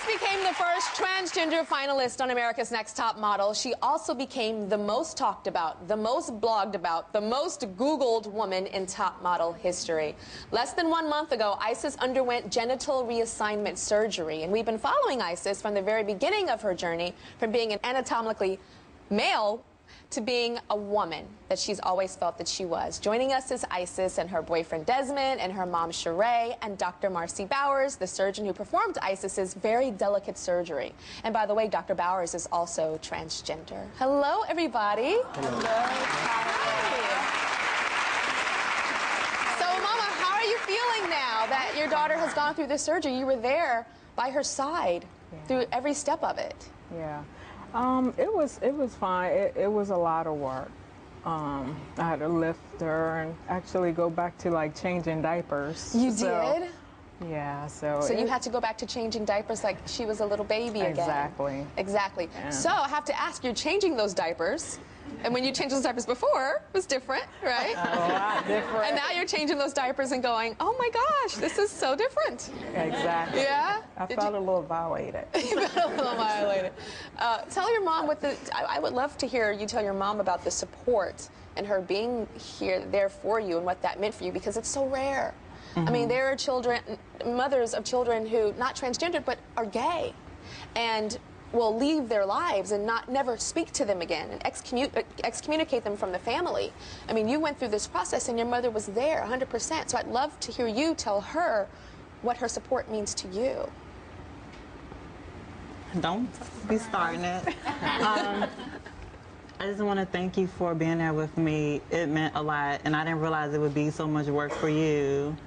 became the first transgender finalist on America's Next Top Model. She also became the most talked about, the most blogged about, the most Googled woman in top model history. Less than 1 month ago, Isis underwent genital reassignment surgery, and we've been following Isis from the very beginning of her journey, from being an anatomically male to being a woman that she's always felt that she was. Joining us is Isis and her boyfriend Desmond and her mom Sheree and Dr. Marcy Bowers, the surgeon who performed Isis's very delicate surgery. And by the way, Dr. Bowers is also transgender. Hello, everybody. Hello. So, Mama, how are you feeling now that your daughter has gone through this surgery? You were there by her side through every step of it. Yeah. It was fine. It was a lot of work. I had to lift her and actually go back to like changing diapers. You did? Yeah. So you had to go back to changing diapers like she was a little baby again. Exactly. Exactly. Yeah. So I have to ask, you're changing those diapers. And when you changed those diapers before, it was different, right? A lot different. And now you're changing those diapers and going, oh my gosh, this is so different. Exactly. Yeah? I felt a little violated. You felt a little violated. Tell your mom I would love to hear you tell your mom about the support and her being there for you and what that meant for you, because it's so rare. I mean, there are mothers of children who, not transgendered, but are gay, and will leave their lives and never speak to them again and excommunicate them from the family. I mean, you went through this process and your mother was there 100%. So I'd love to hear you tell her what her support means to you. Don't be starting it. I just want to thank you for being there with me. It meant a lot, and I didn't realize it would be so much work for you.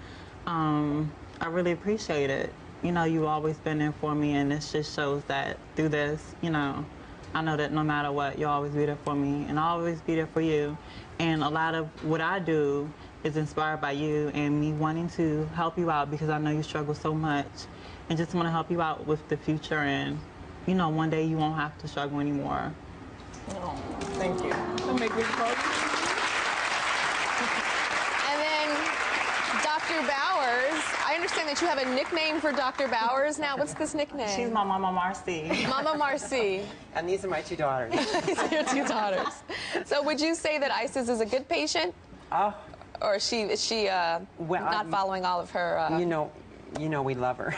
I really appreciate it. You know, you've always been there for me, and this just shows that through this, you know, I know that no matter what, you'll always be there for me, and I'll always be there for you. And a lot of what I do is inspired by you and me wanting to help you out, because I know you struggle so much, and just want to help you out with the future, and, you know, one day you won't have to struggle anymore. Oh, thank you. That'll make me proud. And then Dr. Bowers, I understand that you have a nickname for Dr. Bowers now. What's this nickname? She's my Mama Marcy. Mama Marcy. And these are my 2 daughters. These are your 2 daughters. So would you say that Isis is a good patient? Or is she not following all of her... You know we love her.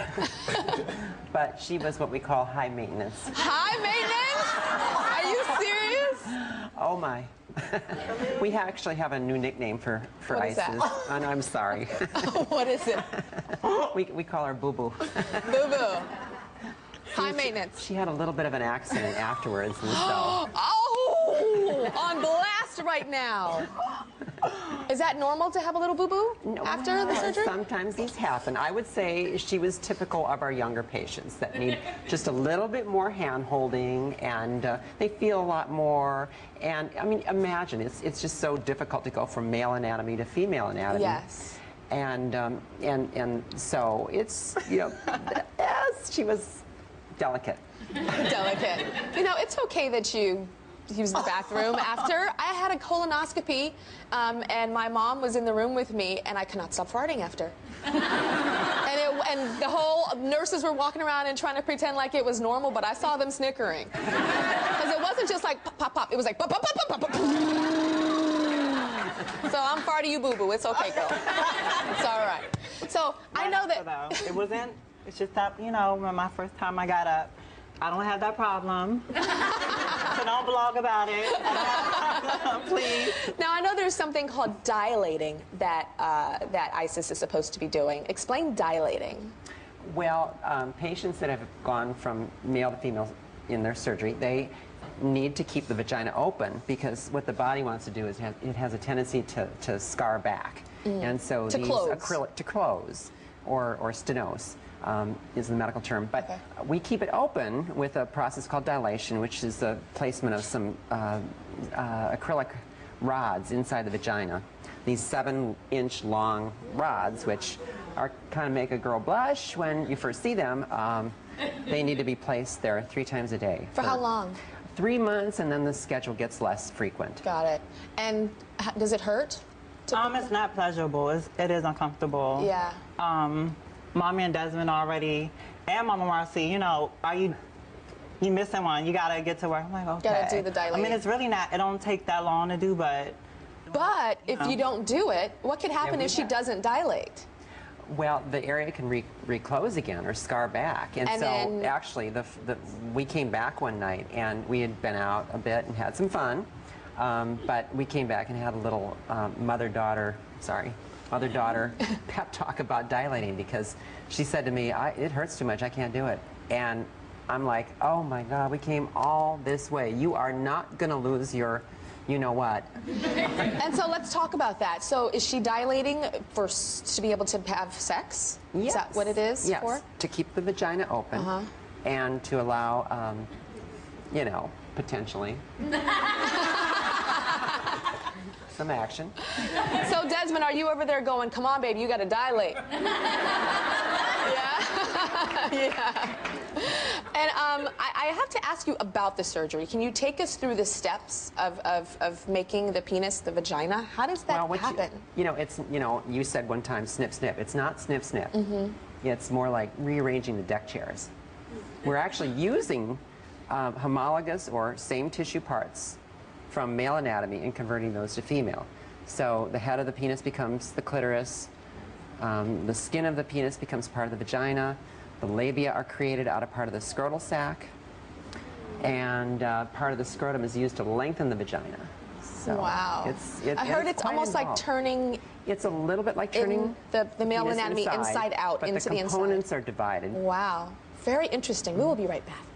But she was what we call high maintenance. High maintenance? Are you serious? Oh, my. We actually have a new nickname for what Isis. And I'm sorry. What is it? We call her Boo Boo. Boo Boo. High maintenance. She had a little bit of an accident afterwards, and so... Oh! On blast right now. Is that normal to have a little boo-boo after the surgery? Sometimes these happen. I would say she was typical of our younger patients that need just a little bit more hand-holding, and they feel a lot more. And, I mean, imagine, it's just so difficult to go from male anatomy to female anatomy. Yes. And so it's, you know, yes, she was delicate. Delicate. You know, it's okay that you use the bathroom after. I had a colonoscopy, and my mom was in the room with me, and I could not stop farting after. And the whole nurses were walking around and trying to pretend like it was normal, but I saw them snickering. Because it wasn't just like pop, pop, pop. It was like pop, pop, pop, pop, pop, pop. So I'm farting you, boo-boo. It's okay, girl. It's all right. So I know that... It wasn't, it's just that, you know, when my first time I got up, I don't have that problem. So don't blog about it. I don't have that problem, please. Now, I know there's something called dilating that Isis is supposed to be doing. Explain dilating. Well, patients that have gone from male to female in their surgery, they need to keep the vagina open, because what the body wants to do is it has a tendency to scar back. And so these acrylic to close, or stenose. Is the medical term, but we keep it open with a process called dilation, which is the placement of some acrylic rods inside the vagina. These 7-inch long rods, which kind of make a girl blush when you first see them. They need to be placed there 3 times a day. For how long? 3 months, and then the schedule gets less frequent. Got it. And does it hurt? It's not pleasurable. It is uncomfortable. Yeah. Mommy and Desmond already And Mama Marcy, you know, you missing one? You gotta get to work. I'm like, okay. Gotta do the dilating. I mean, it's really not. It don't take that long to do, but. But if you don't do it, what could happen if she doesn't dilate? Well, the area can reclose again or scar back. And so then, actually, we came back one night and we had been out a bit and had some fun. But we came back and had a little mother-daughter pep talk about dilating, because she said to me, it hurts too much, I can't do it. And I'm like, oh my God, we came all this way. You are not going to lose your you-know-what. And so let's talk about that. So is she dilating to be able to have sex? Yes. Is that what it is yes. for? To keep the vagina open and to allow, you know, potentially some action. So Desmond, are you over there going, come on, babe, you got to dilate? Yeah? Yeah. And I have to ask you about the surgery. Can you take us through the steps of making the penis the vagina? How does that happen? You said one time snip, snip. It's not snip, snip. It's more like rearranging the deck chairs. We're actually using homologous or same tissue parts from male anatomy and converting those to female. So the head of the penis becomes the clitoris, the skin of the penis becomes part of the vagina, the labia are created out of part of the scrotal sac, and part of the scrotum is used to lengthen the vagina. So wow. I heard it's almost like turning. It's a little bit like turning the male anatomy inside out, but into the inside. the components are divided. Wow. Very interesting. We will be right back.